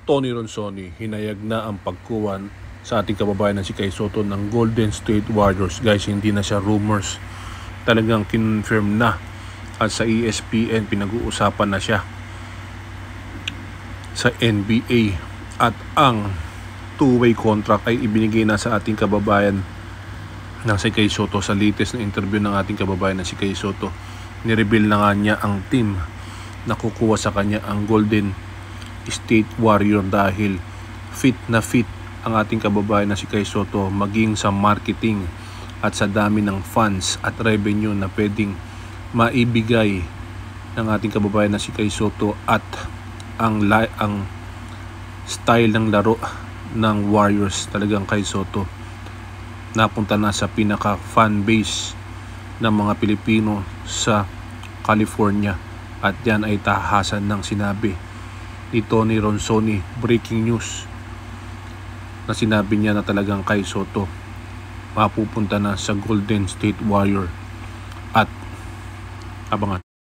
Tony Ronsoni, hinayag na ang pagkuhan sa ating kababayan na si Kai Sotto ng Golden State Warriors. Guys, hindi na siya rumors. Talagang confirm na. At sa ESPN, pinag-uusapan na siya sa NBA. At ang two-way contract ay ibinigay na sa ating kababayan ng si Kai Sotto. Sa latest na interview ng ating kababayan na si Kai Sotto, nireveal na nga niya ang team na kukuha sa kanya, ang Golden State Warrior, dahil fit na fit ang ating kababayan na si Kai Sotto maging sa marketing at sa dami ng fans at revenue na pwedeng maibigay ng ating kababayan na si Kai Sotto at ang style ng laro ng Warriors. Talagang Kai Sotto napunta na sa pinaka fan base ng mga Pilipino sa California, at yan ay tahasan ng sinabi ni Tony Ronsoni. Breaking news na sinabi niya na talagang Kai Sotto mapupunta na sa Golden State Warrior, at abangan.